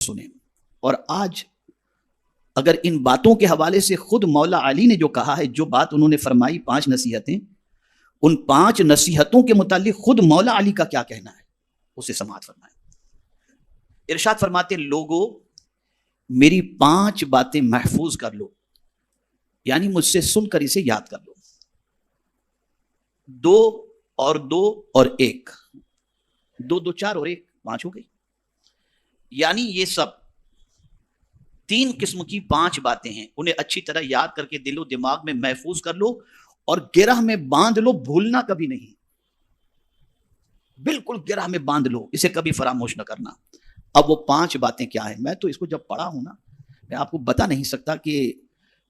سنیں. اور آج اگر ان باتوں کے حوالے سے خود مولا علی نے جو کہا ہے، جو بات انہوں نے فرمائی 5 نصیحتیں، ان 5 نصیحتوں کے متعلق خود مولا علی کا کیا کہنا ہے اسے سماعت فرمائیں. ارشاد فرماتے ہیں، لوگوں میری 5 باتیں محفوظ کر لو، یعنی مجھ سے سن کر اسے یاد کر لو. 2 اور 2 اور 1، 2 2 4 اور 1 5 ہو گئی. یعنی یہ سب 3 قسم کی 5 باتیں ہیں، انہیں اچھی طرح یاد کر کے دل و دماغ میں محفوظ کر لو اور گرہ میں باندھ لو، بھولنا کبھی نہیں، بالکل گرہ میں باندھ لو، اسے کبھی فراموش نہ کرنا. اب وہ 5 باتیں کیا ہیں؟ میں تو اس کو جب پڑھا ہوں نا، میں آپ کو بتا نہیں سکتا کہ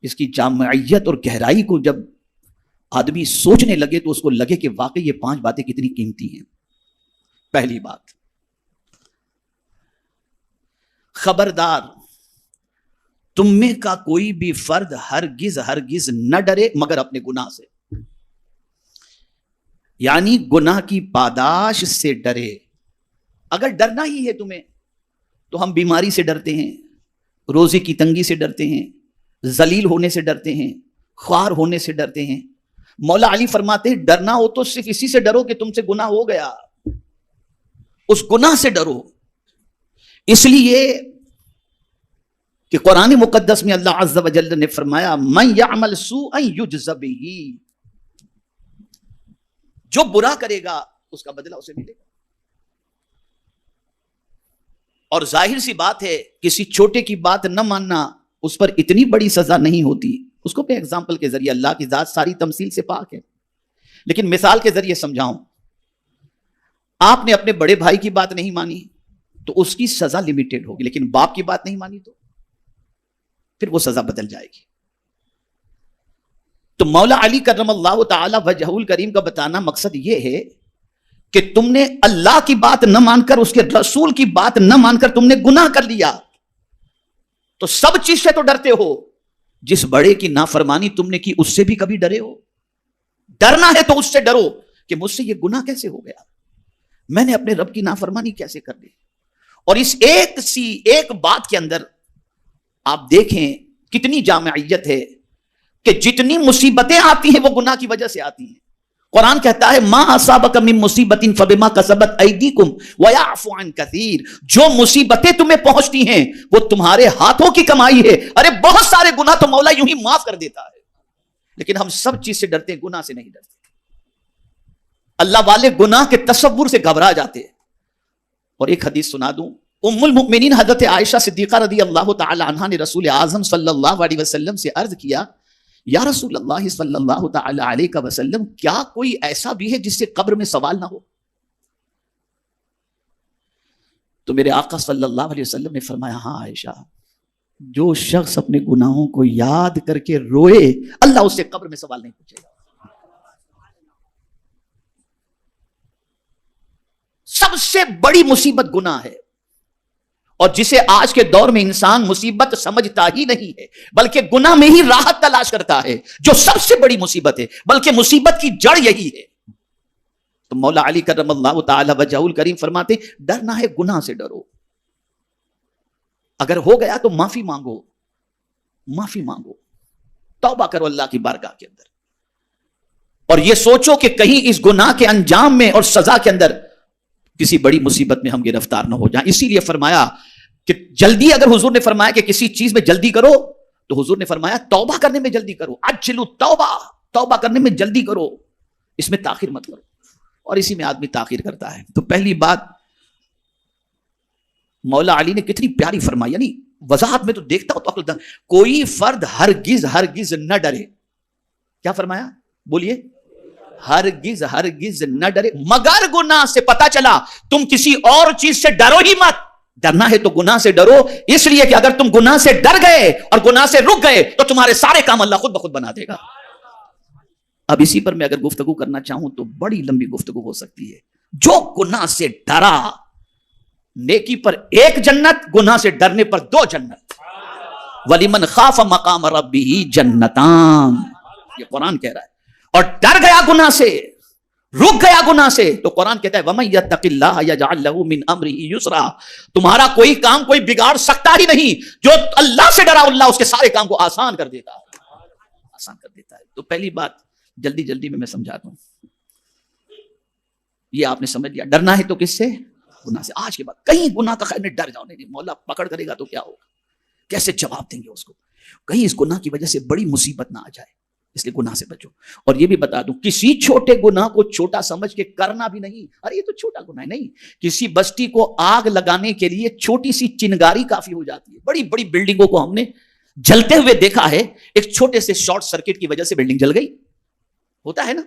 اس کی جامعیت اور گہرائی کو جب آدمی سوچنے لگے تو اس کو لگے کہ واقعی یہ 5 باتیں کتنی قیمتی ہیں. پہلی بات، خبردار تم میں کا کوئی بھی فرد ہرگز نہ ڈرے مگر اپنے گناہ سے، یعنی گناہ کی پاداش سے ڈرے. اگر ڈرنا ہی ہے تمہیں تو ہم بیماری سے ڈرتے ہیں، روزی کی تنگی سے ڈرتے ہیں، ذلیل ہونے سے ڈرتے ہیں، خوار ہونے سے ڈرتے ہیں. مولا علی فرماتے ہیں ڈرنا ہو تو صرف اسی سے ڈرو کہ تم سے گناہ ہو گیا، اس گناہ سے ڈرو. اس لیے کہ قرآن مقدس میں اللہ عز و جل نے فرمایا من یعمل سوءا یجز بہ، جو برا کرے گا اس کا بدلہ اسے ملے گا. اور ظاہر سی بات ہے کسی چھوٹے کی بات نہ ماننا اس پر اتنی بڑی سزا نہیں ہوتی. اس کو میں ایگزامپل کے ذریعے، اللہ کی ذات ساری تمثیل سے پاک ہے لیکن مثال کے ذریعے سمجھاؤں. آپ نے اپنے بڑے بھائی کی بات نہیں مانی تو اس کی سزا لمیٹڈ ہوگی، لیکن باپ کی بات نہیں مانی تو پھر وہ سزا بدل جائے گی. تو مولا علی کرم اللہ تعالی وجہہ الکریم کا بتانا مقصد یہ ہے کہ تم نے اللہ کی بات نہ مان کر، اس کے رسول کی بات نہ مان کر تم نے گناہ کر لیا تو سب چیز سے تو ڈرتے ہو، جس بڑے کی نافرمانی تم نے کی اس سے بھی کبھی ڈرے ہو؟ ڈرنا ہے تو اس سے ڈرو کہ مجھ سے یہ گناہ کیسے ہو گیا، میں نے اپنے رب کی نافرمانی کیسے کر لی. اور اس ایک بات کے اندر آپ دیکھیں کتنی جامعیت ہے کہ جتنی مصیبتیں آتی ہیں وہ گناہ کی وجہ سے آتی ہیں. قرآن کہتا ہے ما اصابک من مصیبت فبما کسبت ایدیکم ویعفو عن کثیر، جو مصیبتیں تمہیں پہنچتی ہیں وہ تمہارے ہاتھوں کی کمائی ہے. ارے بہت سارے گناہ تو مولا یوں ہی معاف کر دیتا ہے، لیکن ہم سب چیز سے ڈرتے ہیں، گناہ سے نہیں ڈرتے. اللہ والے گناہ کے تصور سے گھبرا جاتے ہیں. اور ایک حدیث سنا دوں، ام المؤمنین حضرت عائشہ صدیقہ رضی اللہ تعالی عنہا نے رسول اعظم صلی اللہ علیہ وسلم سے عرض کیا، یا رسول اللہ صلی اللہ تعالی علیہ وسلم، کیا کوئی ایسا بھی ہے جس سے قبر میں سوال نہ ہو؟ تو میرے آقا صلی اللہ علیہ وسلم نے فرمایا، ہاں عائشہ، جو شخص اپنے گناہوں کو یاد کر کے روئے اللہ اس سے قبر میں سوال نہیں پوچھے گا. سب سے بڑی مصیبت گناہ ہے، اور جسے آج کے دور میں انسان مصیبت سمجھتا ہی نہیں ہے بلکہ گناہ میں ہی راحت تلاش کرتا ہے، جو سب سے بڑی مصیبت ہے، بلکہ مصیبت کی جڑ یہی ہے. تو مولا علی کرم اللہ تعالی وجہہ الکریم فرماتے ڈرنا ہے گناہ سے ڈرو، اگر ہو گیا تو معافی مانگو، توبہ کرو اللہ کی بارگاہ کے اندر، اور یہ سوچو کہ کہیں اس گناہ کے انجام میں اور سزا کے اندر کسی بڑی مصیبت میں ہم گرفتار نہ ہو جائیں. اسی لیے فرمایا کہ جلدی، اگر حضور نے فرمایا کہ کسی چیز میں جلدی کرو تو حضور نے فرمایا توبہ کرنے میں جلدی کرو، عجلوا توبہ کرنے میں جلدی کرو، اس میں تاخیر مت کرو. اور اسی میں آدمی تاخیر کرتا ہے. تو پہلی بات مولا علی نے کتنی پیاری فرمائی، یعنی وضاحت میں تو دیکھتا ہوں تو عقل کوئی فرد ہرگز نہ ڈرے. کیا فرمایا؟ بولیے. ہرگز نہ ڈرے مگر گناہ سے. پتا چلا تم کسی اور چیز سے ڈرو ہی مت. ڈرنا ہے تو گناہ سے ڈرو، اس لیے کہ اگر تم گناہ سے ڈر گئے اور گناہ سے رک گئے تو تمہارے سارے کام اللہ خود بخود بنا دے گا. اب اسی پر میں اگر گفتگو کرنا چاہوں تو بڑی لمبی گفتگو ہو سکتی ہے. جو گناہ سے ڈرا، نیکی پر 1 جنت، گناہ سے ڈرنے پر 2 جنت. وَلِمَنْ خَافَ مَقَامَ رَبِّهِ جَنَّتَانِ، یہ قرآن کہہ رہا ہے. اور ڈر گیا گناہ سے رک گیا گناہ سے، تو قرآن کہتا ہے وَمَن يَتَّقِ اللَّهَ يَجْعَل لَّهُ مِنْ أَمْرِهِ يُسْرًا، تمہارا کوئی کام کوئی بگاڑ سکتا ہی نہیں، جو اللہ سے ڈرا اللہ اس کے سارے کام کو آسان کر دیتا ہے، آسان کر دیتا ہے۔ تو پہلی بات جلدی جلدی میں سمجھاتا ہوں، یہ آپ نے سمجھ لیا، ڈرنا ہے تو کس سے؟ گناہ سے۔ آج کے بعد کہیں گناہ کا خیال میں ڈر جاؤ، نہیں مولا پکڑ کرے گا تو کیا ہوگا، کیسے جواب دیں گے اس کو، کہیں اس گناہ کی وجہ سے بڑی مصیبت نہ آ جائے، اس لیے گناہ سے بچو۔ اور یہ بھی بتا دوں، کسی چھوٹے گناہ کو چھوٹا سمجھ کے کرنا بھی نہیں، ارے یہ تو چھوٹا گناہ ہے، نہیں، کسی بستی کو آگ لگانے کے لیے چھوٹی سی چنگاری کافی ہو جاتی ہے۔ بڑی بڑی بلڈنگوں کو ہم نے جلتے ہوئے دیکھا ہے، ایک چھوٹے سے شارٹ سرکٹ کی وجہ سے بلڈنگ جل گئی، ہوتا ہے نا۔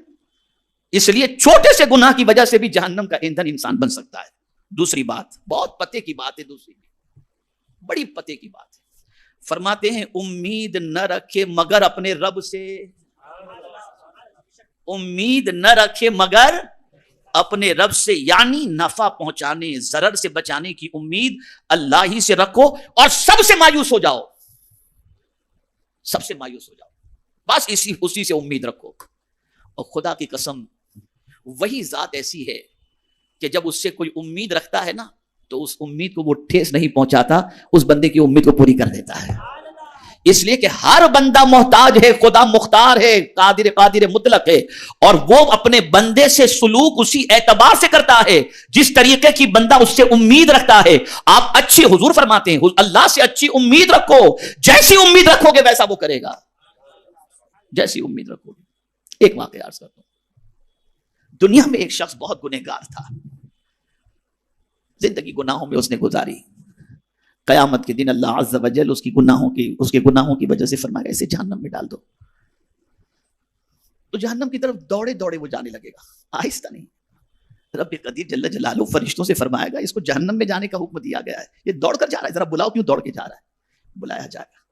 اس لیے چھوٹے سے گناہ کی وجہ سے بھی جہنم کا ایندھن انسان بن سکتا ہے۔ دوسری بات، بہت پتے کی بات ہے، دوسری بڑی پتے کی بات ہے، فرماتے ہیں امید نہ رکھے مگر اپنے رب سے، امید نہ رکھے مگر اپنے رب سے، یعنی نفع پہنچانے ضرر سے بچانے کی امید اللہ ہی سے رکھو، اور سب سے مایوس ہو جاؤ، سب سے مایوس ہو جاؤ، بس اسی سے امید رکھو۔ اور خدا کی قسم وہی ذات ایسی ہے کہ جب اس سے کوئی امید رکھتا ہے نا تو اس امید کو وہ ٹھیس نہیں پہنچاتا، اس بندے کی امید کو پوری کر دیتا ہے۔ اس لیے کہ ہر بندہ محتاج ہے، خدا مختار ہے، قادر مطلق ہے، اور وہ اپنے بندے سے سلوک اسی اعتبار سے کرتا ہے جس طریقے کی بندہ اس سے امید رکھتا ہے۔ آپ اچھی، حضور فرماتے ہیں اللہ سے اچھی امید رکھو، جیسی امید رکھو گے ویسا وہ کرے گا، جیسی امید رکھو گے۔ ایک واقعہ عرض کرتا ہوں، دنیا میں ایک شخص بہت گنہگار تھا، زندگی گناہوں میں اس نے گزاری، قیامت کے دن اللہ عز و جل اس کے گناہوں کی وجہ سے فرمایا اسے جہنم میں ڈال دو، تو جہنم کی طرف دوڑے دوڑے وہ جانے لگے گا، آہستہ نہیں۔ رب قدیر جل جلالہ فرشتوں سے فرمائے گا اس کو جہنم میں جانے کا حکم دیا گیا ہے، یہ دوڑ کر جا رہا ہے، ذرا بلاؤ کیوں دوڑ کے جا رہا ہے۔ بلایا جائے گا،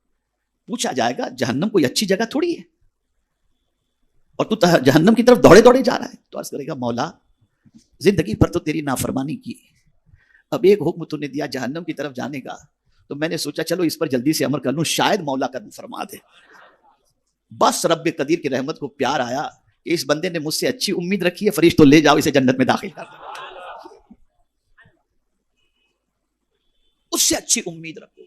پوچھا جائے گا جہنم کوئی اچھی جگہ تھوڑی ہے، اور تو جہنم کی طرف دوڑے دوڑے جا رہا ہے۔ تو عرض کرے گا مولا زندگی پر تو تیری نافرمانی کی، اب ایک حکم تو نے دیا جہنم کی طرف جانے کا، تو میں نے سوچا چلو اس پر جلدی سے عمل کر لوں، شاید مولا قدر فرما دے۔ بس رب قدیر کی رحمت کو پیار آیا کہ اس بندے نے مجھ سے اچھی امید رکھی ہے، فرشتوں لے جاؤ اسے جنت میں داخل کر دو، اس سے اچھی امید رکھو۔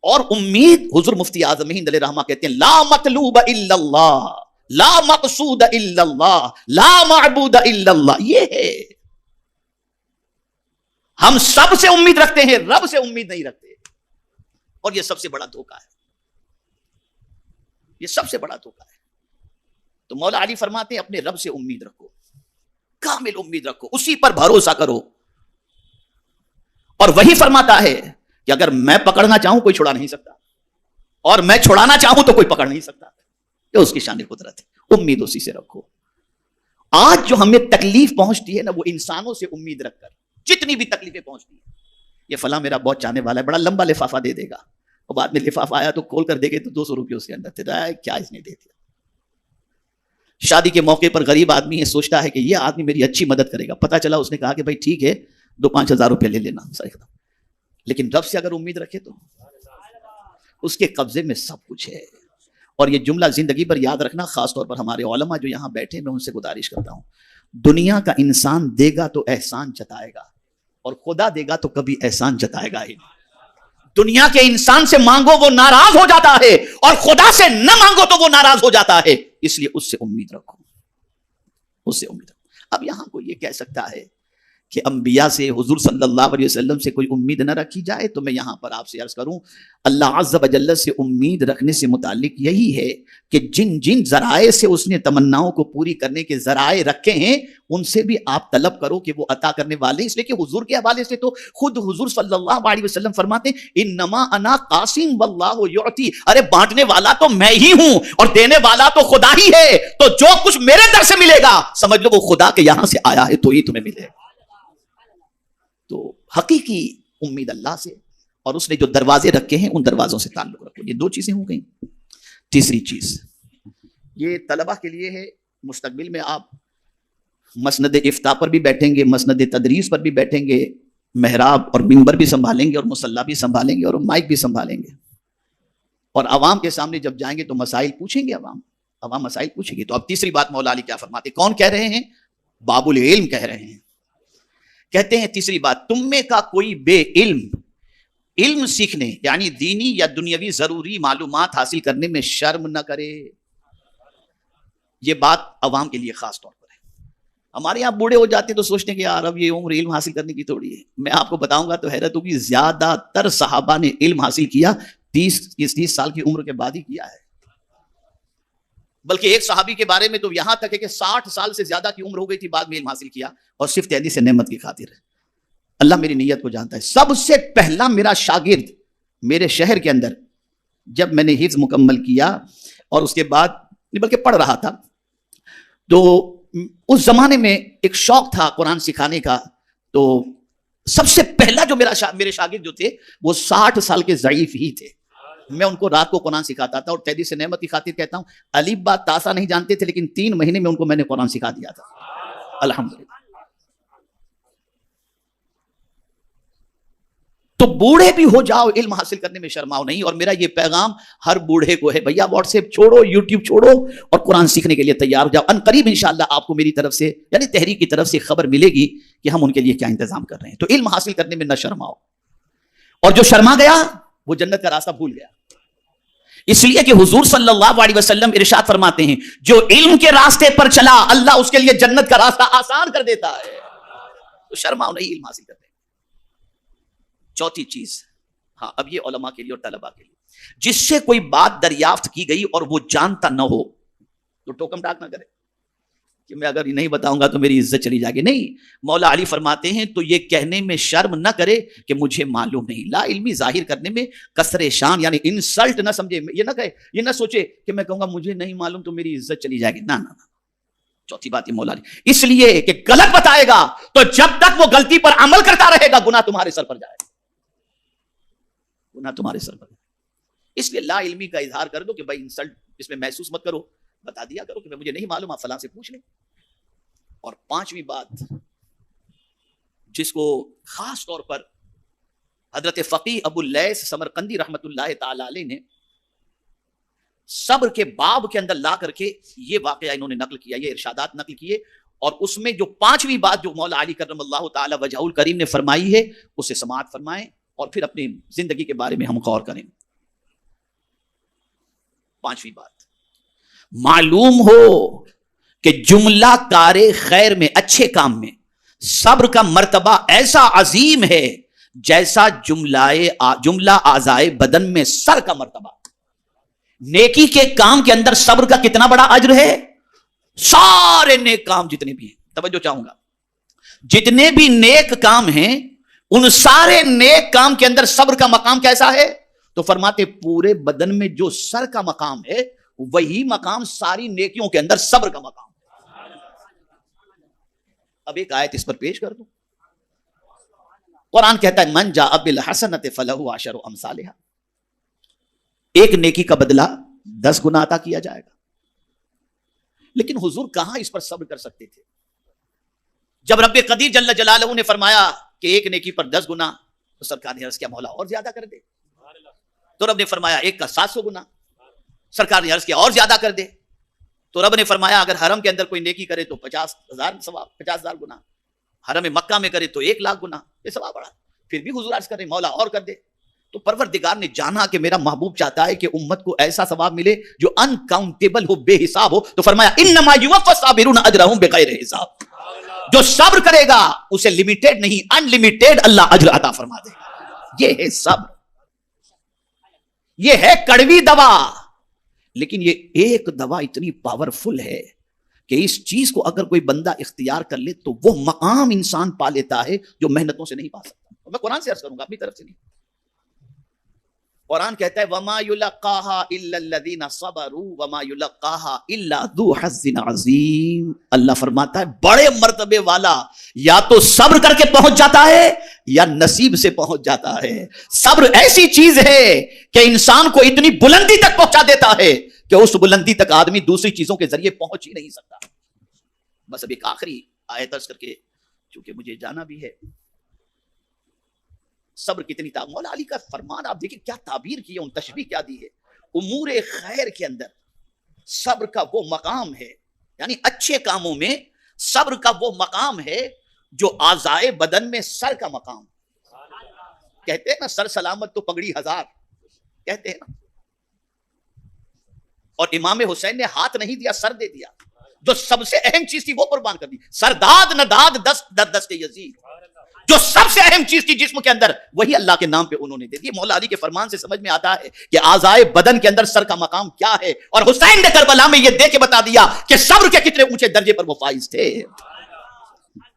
اور امید، حضور مفتی اعظم ہند علیہ رحمہ کہتے ہیں لا مطلوب الا اللہ، لا مقصود الا اللہ، لا معبود الا اللہ، یہ ہے۔ ہم سب سے امید رکھتے ہیں، رب سے امید نہیں رکھتے، اور یہ سب سے بڑا دھوکہ ہے، یہ سب سے بڑا دھوکہ ہے۔ تو مولا علی فرماتے ہیں اپنے رب سے امید رکھو، کامل امید رکھو، اسی پر بھروسہ کرو، اور وہی فرماتا ہے کہ اگر میں پکڑنا چاہوں کوئی چھڑا نہیں سکتا، اور میں چھڑانا چاہوں تو کوئی پکڑ نہیں سکتا، یہ اس کی شان قدرت ہے، امید اسی سے رکھو۔ آج جو ہمیں تکلیف پہنچتی ہے نا، وہ انسانوں سے امید رکھ کر، جتنی بھی تکلیفیں پہنچتی ہیں، یہ فلاں میرا بہت چاہنے والا ہے، بڑا لمبا لفافہ دے دے گا، اور بعد میں لفافہ آیا تو کھول کر دے گے تو 200 روپے اس کے اندر تھے، کیا اس نے دے دیا۔ شادی کے موقع پر غریب آدمی ہے، سوچتا ہے کہ یہ آدمی میری اچھی مدد کرے گا، پتہ چلا اس نے کہا کہ بھائی ٹھیک ہے 2-5 ہزار روپے لے لینا، لیکن رب سے اگر امید رکھے تو اس کے قبضے میں سب کچھ ہے۔ اور یہ جملہ زندگی پر یاد رکھنا، خاص طور پر ہمارے علماء جو یہاں بیٹھے، میں ان سے گزارش کرتا ہوں، دنیا کا انسان دے گا تو احسان جتائے گا، اور خدا دے گا تو کبھی احسان جتائے گا ہی نہیں۔ دنیا کے انسان سے مانگو وہ ناراض ہو جاتا ہے، اور خدا سے نہ مانگو تو وہ ناراض ہو جاتا ہے، اس لیے اس سے امید رکھو، اس سے امید رکھو۔ اب یہاں کوئی یہ کہہ سکتا ہے کہ انبیاء سے، حضور صلی اللہ علیہ وسلم سے کوئی امید نہ رکھی جائے، تو میں یہاں پر آپ سے عرض کروں اللہ عز و جل سے امید رکھنے سے متعلق یہی ہے کہ جن جن ذرائع سے اس نے تمناؤں کو پوری کرنے کے ذرائع رکھے ہیں ان سے بھی آپ طلب کرو کہ وہ عطا کرنے والے، اس لیے کہ حضور کے حوالے سے تو خود حضور صلی اللہ علیہ وسلم فرماتے ہیں انما انا قاسم واللہ یعطی، ارے بانٹنے والا تو میں ہی ہوں اور دینے والا تو خدا ہی ہے، تو جو کچھ میرے در سے ملے گا سمجھ لو وہ خدا کے یہاں سے آیا ہے تو ہی تمہیں ملے گا۔ تو حقیقی امید اللہ سے، اور اس نے جو دروازے رکھے ہیں ان دروازوں سے تعلق رکھو۔ یہ 2 چیزیں ہو گئیں۔ تیسری چیز یہ طلبہ کے لیے ہے، مستقبل میں آپ مسند افتاء پر بھی بیٹھیں گے، مسند تدریس پر بھی بیٹھیں گے، محراب اور منبر بھی سنبھالیں گے، اور مصلی بھی سنبھالیں گے، اور مائک بھی سنبھالیں گے، اور عوام کے سامنے جب جائیں گے تو مسائل پوچھیں گے، عوام مسائل پوچھیں گے۔ تو اب تیسری بات مولا علی کیا فرماتے، کون کہہ رہے ہیں؟ باب العلم کہہ رہے ہیں. کہتے ہیں تیسری بات، تم میں کا کوئی بے علم سیکھنے یعنی دینی یا دنیاوی ضروری معلومات حاصل کرنے میں شرم نہ کرے. یہ بات عوام کے لیے خاص طور پر ہے. ہمارے یہاں بوڑھے ہو جاتے ہیں تو سوچتے ہیں کہ یار اب یہ عمر علم حاصل کرنے کی تھوڑی ہے. میں آپ کو بتاؤں گا تو حیرت ہوگی، زیادہ تر صحابہ نے علم حاصل کیا 30 سال کی عمر کے بعد ہی کیا ہے. بلکہ ایک صحابی کے بارے میں تو یہاں تک ہے کہ 60 سال سے زیادہ کی عمر ہو گئی تھی، بعد میں علم حاصل کیا، اور صرف تحدید سے نعمت کی خاطر. اللہ میری نیت کو جانتا ہے. سب سے پہلا میرا شاگرد میرے شہر کے اندر، جب میں نے حفظ مکمل کیا اور اس کے بعد بلکہ پڑھ رہا تھا، تو اس زمانے میں ایک شوق تھا قرآن سکھانے کا. تو سب سے پہلا جو میرے شاگرد جو تھے وہ 60 سال کے ضعیف ہی تھے. میں ان کو رات کو قرآن سکھاتا تھا، اور تحدید سے نعمت کی خاطر کہتا ہوں، الف با تاسا نہیں جانتے تھے، لیکن 3 مہینے میں ان کو میں نے قرآن سکھا دیا تھا الحمدللہ. تو بوڑھے بھی ہو جاؤ، علم حاصل کرنے میں شرماؤ نہیں. اور میرا یہ پیغام ہر بوڑھے کو ہے، بھیا واٹس ایپ چھوڑو، یوٹیوب چھوڑو، اور قرآن سیکھنے کے لیے تیار ہو جاؤ. ان قریب انشاءاللہ آپ کو میری طرف سے یعنی تحریک کی طرف سے خبر ملے گی کہ ہم ان کے لیے کیا انتظام کر رہے ہیں. تو علم حاصل کرنے میں نہ شرماؤ. اور جو شرما گیا وہ جنت کا راستہ بھول گیا. اس لیے کہ حضور صلی اللہ علیہ وسلم ارشاد فرماتے ہیں، جو علم کے راستے پر چلا اللہ اس کے لیے جنت کا راستہ آسان کر دیتا ہے. تو شرماؤ نہیں علم حاصل کرنے. چوتھی چیز، ہاں اب یہ علماء کے لیے اور طلباء کے لیے، جس سے کوئی بات دریافت کی گئی اور وہ جانتا نہ ہو تو ٹوکم ٹاک نہ کرے کہ میں اگر نہیں بتاؤں گا تو میری عزت چلی جائے گی. نہیں، مولا علی فرماتے ہیں تو یہ کہنے میں شرم نہ کرے کہ مجھے معلوم نہیں. لا علمی ظاہر کرنے میں کسر شان یعنی انسلٹ نہ سمجھے. یہ نہ کہے، یہ نہ سوچے کہ میں کہوں گا مجھے نہیں معلوم تو میری عزت چلی جائے گی. نہ نہ. چوتھی بات یہ مولا علی، اس لیے کہ غلط بتائے گا تو جب تک وہ غلطی پر عمل کرتا رہے گا گناہ تمہارے سر پر جائے گا، گناہ تمہارے سر پر. اس لیے لا علمی کا اظہار کر دو کہ بھائی انسلٹ اس میں محسوس مت کرو، بتا دیا کرو کہ مجھے نہیں معلوم، آپ فلاں سے پوچھ لیں. اور پانچویں بات جس کو خاص طور پر حضرت فقیہ ابو اللیث سمرقندی رحمت اللہ تعالی علیہ نے صبر کے باب کے اندر لا کر کے یہ واقعہ انہوں نے نقل کیا، یہ ارشادات نقل کیے. اور اس میں جو پانچویں بات جو مولا علی کرم اللہ تعالی وجہہ الکریم نے فرمائی ہے اسے سماعت فرمائیں اور پھر اپنی زندگی کے بارے میں ہم غور کریں. پانچویں بات، معلوم ہو کہ جملہ کار خیر میں، اچھے کام میں صبر کا مرتبہ ایسا عظیم ہے جیسا جملہ اعضائے بدن میں سر کا مرتبہ. نیکی کے کام کے اندر صبر کا کتنا بڑا اجر ہے. سارے نیک کام جتنے بھی ہیں، توجہ چاہوں گا، جتنے بھی نیک کام ہیں ان سارے نیک کام کے اندر صبر کا مقام کیسا ہے؟ تو فرماتے پورے بدن میں جو سر کا مقام ہے وہی مقام ساری نیکیوں کے اندر صبر کا مقام. اب ایک آیت اس پر پیش کر دوں. قرآن کہتا ہے من جاء بالحسنۃ فلہ عشر امثالھا، ایک نیکی کا بدلہ 10 گنا عطا کیا جائے گا. لیکن حضور کہاں اس پر صبر کر سکتے تھے؟ جب رب قدیر جل جلالہ نے فرمایا کہ ایک نیکی پر 10 گنا، تو سرکار نے عرض کیا مولا اور زیادہ کر دے. تو رب نے فرمایا ایک کا 700 گنا. سرکار نے عرض کیا اور زیادہ کر دے. تو رب نے فرمایا اگر حرم کے اندر کوئی نیکی کرے تو 50,000 ثواب، 50,000 گنا. حرم مکہ میں کرے تو 1,00,000 گنا. یہ ثواب بڑا. پھر بھی حضور عرض کر رہے مولا اور کر دے. تو پروردگار نے جانا کہ میرا محبوب چاہتا ہے کہ امت کو ایسا ثواب ملے جو انکاؤنٹیبل ہو، بے حساب ہو. تو فرمایا انما یوفی الصابرون اجرهم بغیر حساب. جو صبر کرے گا اسے لمیٹڈ نہیں ان لمیٹڈ اللہ اجر عطا فرما دے گا. یہ ہے صبر، یہ ہے کڑوی دوا. لیکن یہ ایک دوا اتنی پاورفل ہے کہ اس چیز کو اگر کوئی بندہ اختیار کر لے تو وہ مقام انسان پا لیتا ہے جو محنتوں سے نہیں پا سکتا. میں قرآن سے عرض کروں گا، اپنی طرف سے نہیں. قرآن کہتا ہے وَمَا يُلَقَّاهَا إِلَّا الَّذِينَ صَبَرُوا وَمَا يُلَقَّاهَا إِلَّا ذُو حَظٍّ عَظِيمٍ. اللہ فرماتا ہے بڑے مرتبے والا یا تو صبر کر کے پہنچ جاتا ہے یا نصیب سے پہنچ جاتا ہے. صبر ایسی چیز ہے کہ انسان کو اتنی بلندی تک پہنچا دیتا ہے کہ اس بلندی تک آدمی دوسری چیزوں کے ذریعے پہنچ ہی نہیں سکتا. بس اب ایک آخری آیت عرض کر کے چونکہ مجھے جانا بھی ہے. صبر کتنی مولا علی کا فرمان آپ دیکھیں کیا تعبیر کی ہے، ان تشبیہ کیا دی ہے. امور خیر کے اندر صبر کا وہ مقام ہے، یعنی اچھے کاموں میں صبر کا وہ مقام ہے جو اعضائے بدن میں سر کا مقام. کہتے ہیں نا سر سلامت تو پگڑی ہزار, کہتے ہیں نا. اور امام حسین نے ہاتھ نہیں دیا, سر دے دیا. جو سب سے اہم چیز تھی وہ قربان کر دی. سرداد نہ داد دست در دست یزید, جو سب سے اہم چیز تھی جسم کے اندر وہی اللہ کے نام پہ انہوں نے دے دی. مولا علی کے فرمان سے سمجھ میں آتا ہے کہ اعضائے بدن کے اندر سر کا مقام کیا ہے, اور حسین نے کربلا میں یہ دے کے بتا دیا کہ صبر کے کتنے اونچے درجے پر وہ فائز تھے.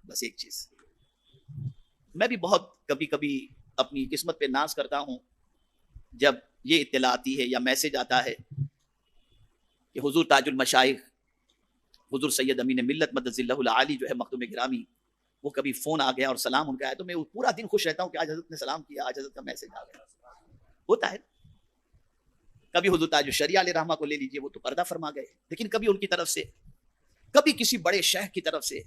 بس ایک چیز, میں بھی بہت کبھی کبھی اپنی قسمت پہ ناز کرتا ہوں جب یہ اطلاع آتی ہے یا میسج آتا ہے کہ حضور تاج المشائخ حضور سید امین ملت مدد اللہ العالی جو ہے مخدوم گرامی, وہ کبھی فون آ گیا اور سلام ان کا آیا تو میں پورا دن خوش رہتا ہوں کہ آج حضرت نے سلام کیا, آج حضرت کا میسج آ گیا. ہوتا ہے کبھی حضور تاج الشریعہ علیہ رحمہ کو لے لیجئے, وہ تو پردہ فرما گئے, لیکن کبھی ان کی طرف سے, کبھی کسی بڑے شیخ کی طرف سے.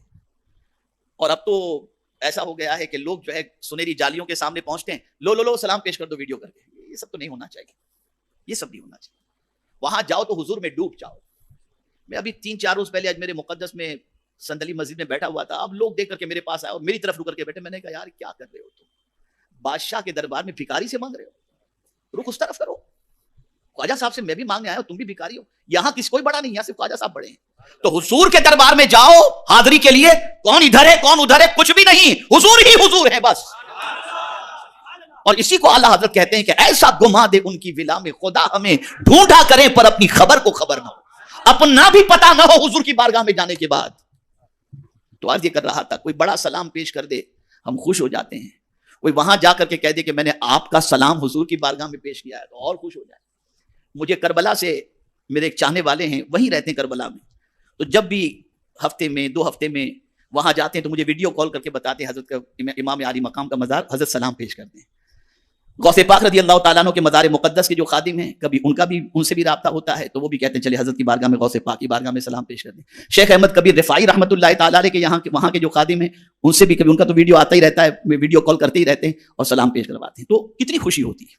اور اب تو ایسا ہو گیا ہے کہ لوگ جو ہے سنہری جالیوں کے سامنے پہنچتے ہیں, لو سلام پیش کر دو ویڈیو کر کے. یہ سب تو نہیں ہونا چاہیے, یہ سب نہیں ہونا چاہیے. وہاں جاؤ تو حضور میں ڈوب جاؤ. میں ابھی 3-4 روز پہلے اجمیر مقدس میں سندلی مسجد میں بیٹھا ہوا تھا. اب لوگ دیکھ کر کے میرے پاس آئے اور میری طرف رک کر کے بیٹھے. میں نے کہا یار کیا کر رہے ہو تم, بادشاہ کے دربار میں بھکاری سے مانگ رہے ہو, رخ اس طرف کرو. خواجہ صاحب سے میں بھی مانگنے آیا ہوں, تم بھی بھکاری ہو. یہاں کسی کوئی بڑا نہیں, یہاں صرف خواجہ صاحب بڑے ہیں. تو حضور کے دربار میں جاؤ حاضری کے لیے, کون ادھر ہے کون ادھر ہے کچھ بھی نہیں, حضور ہی حضور ہے بس. اور اسی کو اعلیٰ حضرت کہتے ہیں کہ ایسا گما دے ان کی ولا میں خدا ہمیں ڈھونڈا کریں پر اپنی خبر کو خبر نہ ہو, اپنا بھی پتا نہ ہو حضور کی بارگاہ میں جانے کے بعد. تو عرض یہ کر رہا تھا, کوئی بڑا سلام پیش کر دے ہم خوش ہو جاتے ہیں, کوئی وہاں جا کر کے کہہ دے کہ میں نے آپ کا سلام حضور کی بارگاہ میں پیش کیا ہے تو اور خوش ہو جائے. مجھے کربلا سے میرے ایک چاہنے والے ہیں, وہیں رہتے ہیں کربلا میں, تو جب بھی ہفتے میں 2 ہفتے میں وہاں جاتے ہیں تو مجھے ویڈیو کال کر کے بتاتے ہیں حضرت کا امام عالی مقام کا مزار, حضرت سلام پیش کرتے ہیں. غوث پاک رضی اللہ تعالیٰ عنہ کے مزار مقدس کے جو خادم ہیں, کبھی ان کا بھی ان سے بھی رابطہ ہوتا ہے, تو وہ بھی کہتے ہیں چلے حضرت کی بارگاہ میں, غوث پاک کی بارگاہ میں سلام پیش کر دیں. شیخ احمد کبیر رفاعی رحمۃ اللہ تعالیٰ علیہ کے وہاں کے جو خادم ہیں, ان سے بھی کبھی ان کا تو ویڈیو آتا ہی رہتا ہے, ویڈیو کال کرتے ہی رہتے ہیں اور سلام پیش کرواتے ہیں. تو کتنی خوشی ہوتی ہے.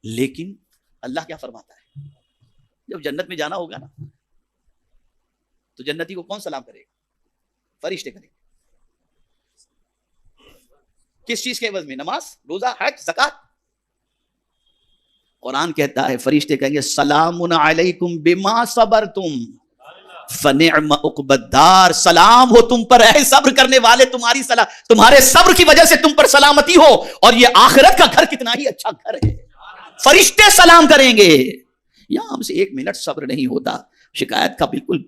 لیکن اللہ کیا فرماتا ہے, جب جنت میں جانا ہوگا نا تو جنتی کو کون سلام کرے گا؟ فرشتے کریں گے. کس چیز کے عوض میں؟ نماز, روزہ, حج, زکات. قرآن کہتا ہے فرشتے کہیں گے سلام علیکم بما صبرتم فنعم عقبی الدار, سلام ہو تم پر اے صبر کرنے والے, تمہارے صبر کی وجہ سے تم پر سلامتی ہو, اور یہ آخرت کا گھر کتنا ہی اچھا گھر ہے. فرشتے سلام کریں گے. یہاں ہم سے 1 منٹ صبر نہیں ہوتا, شکایت کا بالکل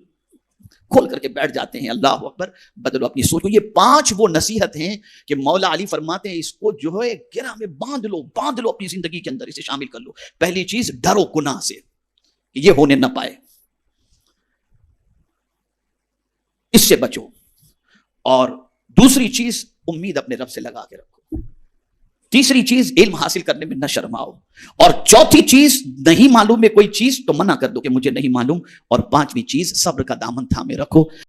کھول کر کے بیٹھ جاتے ہیں. اللہ اکبر, بدلو اپنی سوچ کو. یہ 5 وہ نصیحت ہیں کہ مولا علی فرماتے ہیں اس کو جو ہے گرہ میں باندھ لو اپنی زندگی کے اندر, اسے شامل کر لو. پہلی چیز ڈرو گناہ سے کہ یہ ہونے نہ پائے, اس سے بچو. اور دوسری چیز امید اپنے رب سے لگا کے رکھو. تیسری چیز علم حاصل کرنے میں نہ شرماؤ. اور چوتھی چیز نہیں معلوم ہے کوئی چیز تو منع کر دو کہ مجھے نہیں معلوم. اور 5ویں چیز صبر کا دامن تھامے رکھو.